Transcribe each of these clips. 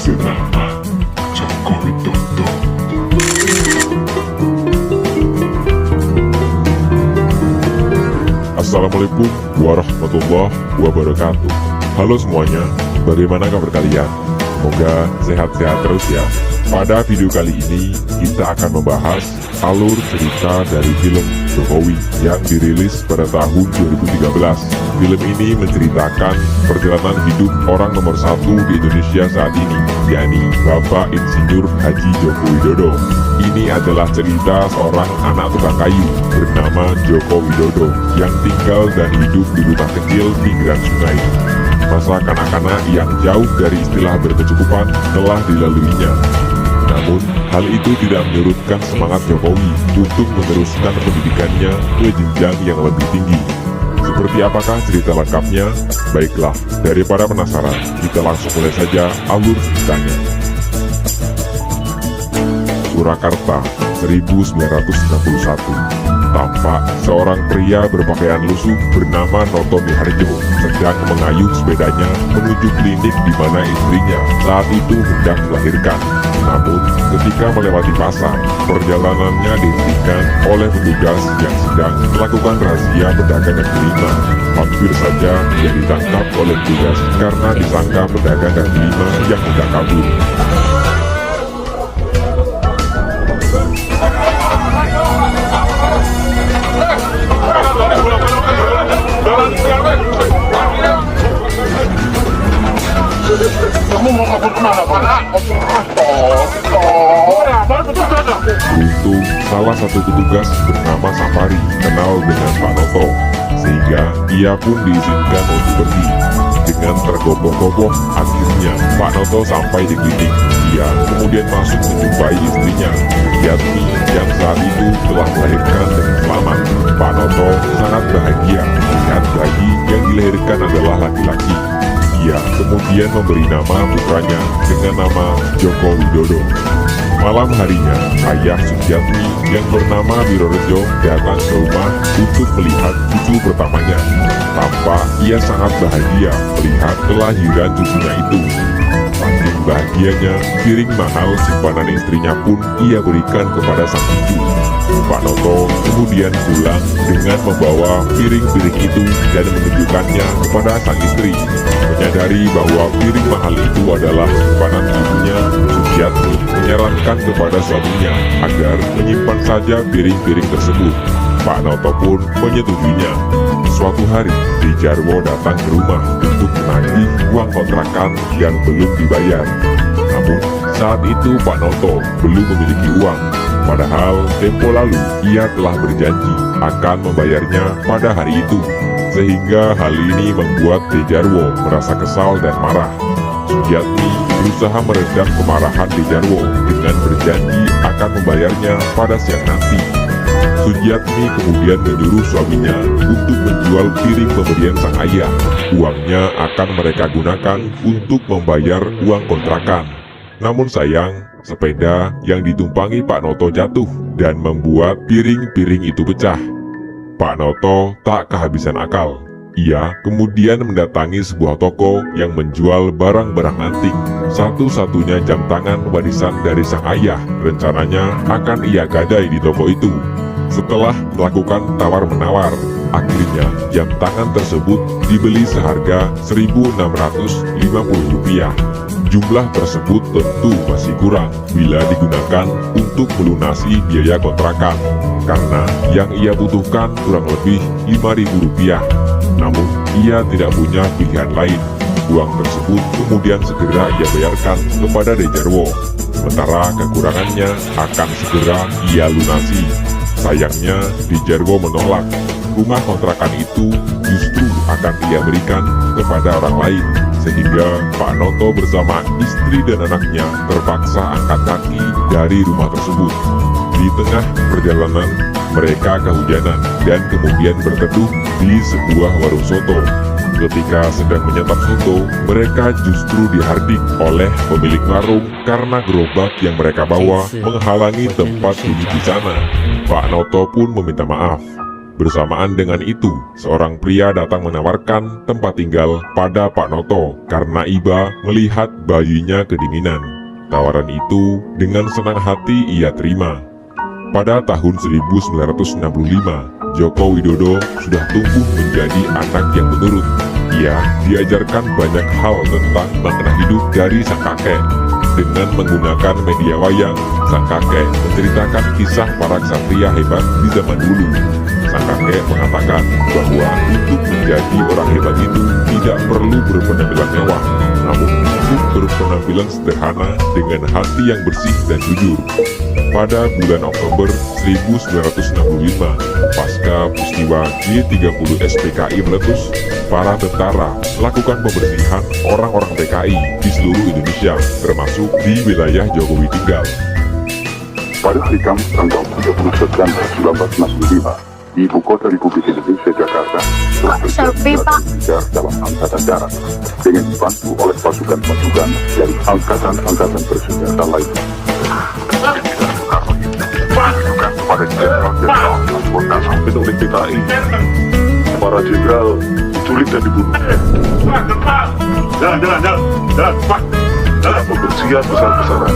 kesenangan Joko Widodo. Assalamualaikum warahmatullahi wabarakatuh. Halo semuanya, bagaimana kabar kalian? Semoga sehat-sehat terus ya. Pada video kali ini kita akan membahas alur cerita dari film Jokowi yang dirilis pada tahun 2013. Film ini menceritakan perjalanan hidup orang nomor satu di Indonesia saat ini, yakni Bapak Insinyur Haji Joko Widodo. Ini adalah cerita seorang anak tukang kayu bernama Joko Widodo yang tinggal dan hidup di rumah kecil pinggiran sungai. Masa kanak-kanak yang jauh dari istilah berkecukupan telah dilaluinya. Namun, hal itu tidak menyurutkan semangat Jokowi untuk meneruskan pendidikannya ke jenjang yang lebih tinggi. Seperti apakah cerita lengkapnya? Baiklah, daripada penasaran, kita langsung mulai saja alur ceritanya. Surakarta, 1961. Tampak seorang pria berpakaian lusuh bernama Noto Miharjo sedang mengayuh sepedanya menuju klinik di mana istrinya saat itu hendak melahirkan. Namun, ketika melewati pasar, perjalanannya dihentikan oleh petugas yang sedang melakukan razia pedagang kaki lima. Hampir saja dia ditangkap oleh petugas karena disangka pedagang kaki lima yang hendak kabur. Kamu mau kabur kemana, Pak? Beruntung salah satu petugas bernama Safari kenal dengan Pak Noto, sehingga ia pun diizinkan untuk pergi. Dengan tergopoh-gopoh, akhirnya Pak Noto sampai di klinik. Ia kemudian masuk menjumpai istrinya, Yatmi, yang saat itu telah melahirkan dengan selamat. Pak Noto sangat bahagia melihat bayi yang dilahirkan adalah laki-laki. Ia kemudian memberi nama putranya dengan nama Joko Widodo. Malam harinya, ayah Sujiatmi yang bernama Wirorejo datang ke rumah untuk melihat cucu pertamanya. Tampak ia sangat bahagia melihat kelahiran cucunya itu. Saking bahagianya, piring mahal simpanan istrinya pun ia berikan kepada sang cucu. Pak Noto kemudian pulang dengan membawa piring-piring itu dan menunjukkannya kepada sang istri. Menyadari bahwa piring mahal itu adalah simpanan ibunya, Sujiatmi menyarankan kepada suaminya agar menyimpan saja piring-piring tersebut. Pak Noto pun menyetujuinya. Suatu hari, Dejarwo datang ke rumah untuk menagih uang kontrakan yang belum dibayar. Namun, saat itu Pak Noto belum memiliki uang. Padahal tempo lalu ia telah berjanji akan membayarnya pada hari itu. Sehingga hal ini membuat Dejarwo merasa kesal dan marah. Sujiatmi berusaha meredam kemarahan Dejarwo dengan berjanji akan membayarnya pada siang nanti. Sujiatmi kemudian menyuruh suaminya untuk menjual piring pemberian sang ayah. Uangnya akan mereka gunakan untuk membayar uang kontrakan. Namun sayang, sepeda yang ditumpangi Pak Noto jatuh dan membuat piring-piring itu pecah. Pak Noto tak kehabisan akal. Ia kemudian mendatangi sebuah toko yang menjual barang-barang antik. Satu-satunya jam tangan warisan dari sang ayah rencananya akan ia gadai di toko itu. Setelah melakukan tawar-menawar, akhirnya jam tangan tersebut dibeli seharga Rp1.650. Jumlah tersebut tentu masih kurang bila digunakan untuk melunasi biaya kontrakan, karena yang ia butuhkan kurang lebih Rp5.000. Namun, ia tidak punya pilihan lain. Uang tersebut kemudian segera ia bayarkan kepada Dejarwo, sementara kekurangannya akan segera ia lunasi. Sayangnya, Dejarwo menolak. Rumah kontrakan itu justru akan ia berikan kepada orang lain, sehingga Pak Noto bersama istri dan anaknya terpaksa angkat kaki dari rumah tersebut. Di tengah perjalanan, mereka kehujanan dan kemudian berteduh di sebuah warung soto. Ketika sedang menyantap soto, mereka justru dihardik oleh pemilik warung karena gerobak yang mereka bawa menghalangi tempat duduk di sana. Pak Noto pun meminta maaf. Bersamaan dengan itu, seorang pria datang menawarkan tempat tinggal pada Pak Noto karena iba melihat bayinya kedinginan. Tawaran itu dengan senang hati ia terima. Pada tahun 1965, Joko Widodo sudah tumbuh menjadi anak yang menurut. Ia diajarkan banyak hal tentang makna hidup dari sang kakek. Dengan menggunakan media wayang, sang kakek menceritakan kisah para ksatria hebat di zaman dulu. Sang kakek mengatakan bahwa untuk menjadi orang hebat itu tidak perlu berpenampilan mewah, namun cukup berpenampilan sederhana dengan hati yang bersih dan jujur. Pada bulan Oktober 1965, pasca peristiwa G30 SPKI meletus, para tentara melakukan pembersihan orang-orang PKI di seluruh Indonesia, termasuk di wilayah Jokowi tinggal. Pada hari Kamis tanggal 30 September 1965, di Ibu Kota Republik Indonesia Jakarta, telah terjadi militer dalam Angkatan Darat dengan dibantu oleh pasukan-pasukan dari angkatan-angkatan bersenjata lainnya. Pasukan kepada jenderal-jenderal transportasi oleh PKI. Para jenderal diculik dan dibunuh. Jalan, Pak. Pembersihan besar-besaran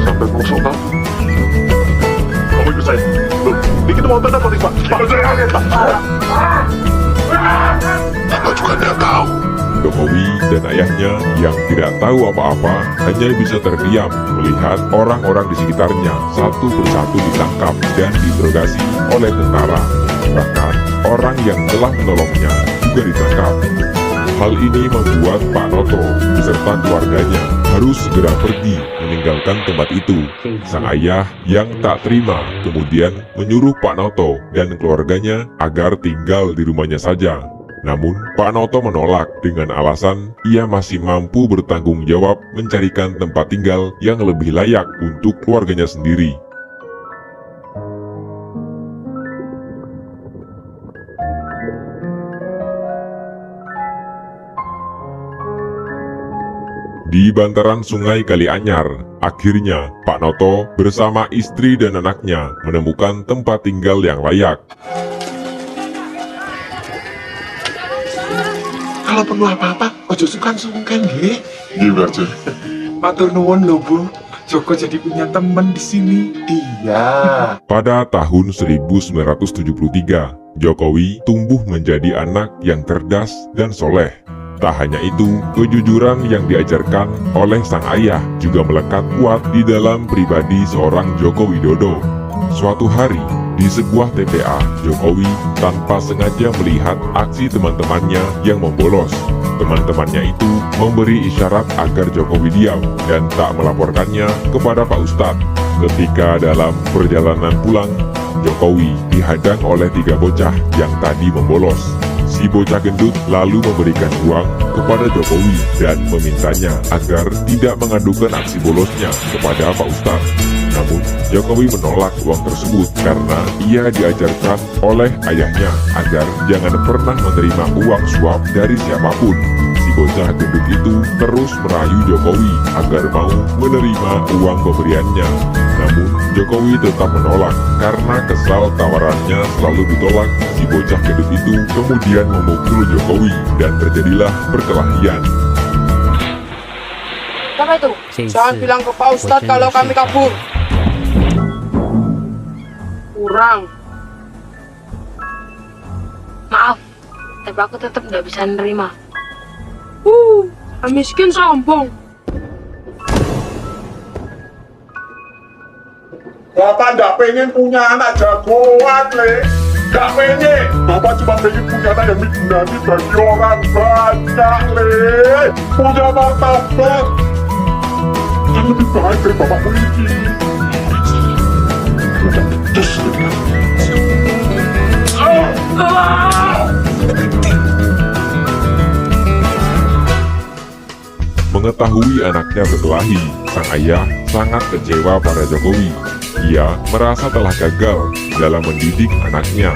sampai kosong tahu. Kamu ikut saya. Ini kita mau tanda Pak. Apa juga tidak tahu. Jokowi dan ayahnya yang tidak tahu apa-apa hanya bisa terdiam melihat orang-orang di sekitarnya satu persatu ditangkap dan diinterogasi oleh tentara. Bahkan orang yang telah menolongnya juga ditangkap. Hal ini membuat Pak Noto beserta keluarganya harus segera pergi meninggalkan tempat itu. Sang ayah yang tak terima kemudian menyuruh Pak Noto dan keluarganya agar tinggal di rumahnya saja. Namun Pak Noto menolak dengan alasan ia masih mampu bertanggung jawab mencarikan tempat tinggal yang lebih layak untuk keluarganya sendiri. Di bantaran Sungai Kalianyar, akhirnya Pak Noto bersama istri dan anaknya menemukan tempat tinggal yang layak. Kalau perlu apa-apa, ojo sungkan-sungkan nggih. Gimana aja? Matur nuwun lho, Bu. Joko jadi punya teman di sini. Iya. Pada tahun 1973, Jokowi tumbuh menjadi anak yang cerdas dan soleh. Tak hanya itu, kejujuran yang diajarkan oleh sang ayah juga melekat kuat di dalam pribadi seorang Joko Widodo. Suatu hari, di sebuah TPA, Jokowi tanpa sengaja melihat aksi teman-temannya yang membolos. Teman-temannya itu memberi isyarat agar Jokowi diam dan tak melaporkannya kepada Pak Ustadz. Ketika dalam perjalanan pulang, Jokowi dihadang oleh 3 bocah yang tadi membolos. Si bocah gendut lalu memberikan uang kepada Jokowi dan memintanya agar tidak mengadukan aksi bolosnya kepada Pak Ustadz. Namun, Jokowi menolak uang tersebut karena ia diajarkan oleh ayahnya agar jangan pernah menerima uang suap dari siapapun. Si bocah gendut itu terus merayu Jokowi agar mau menerima uang pemberiannya. Namun, Jokowi tetap menolak karena kesal tawarannya selalu ditolak. Si bocah gendut itu kemudian memukul Jokowi dan terjadilah perkelahian. Apa itu? Jangan bilang ke Pak Ustadz kalau kami kabur. Kurang. Maaf, tapi aku tetap nggak bisa nerima. Miskin sombong. Bapak nggak pengen punya anak jagoan, Le. Nggak pengen. Bapak cuma pengen punya anak yang digunani bagi orang banyak, Le. Punya martabat. Yang lebih baik dari Bapak miliki. Mengetahui anaknya berkelahi, sang ayah sangat kecewa pada Jokowi. Ia merasa telah gagal dalam mendidik anaknya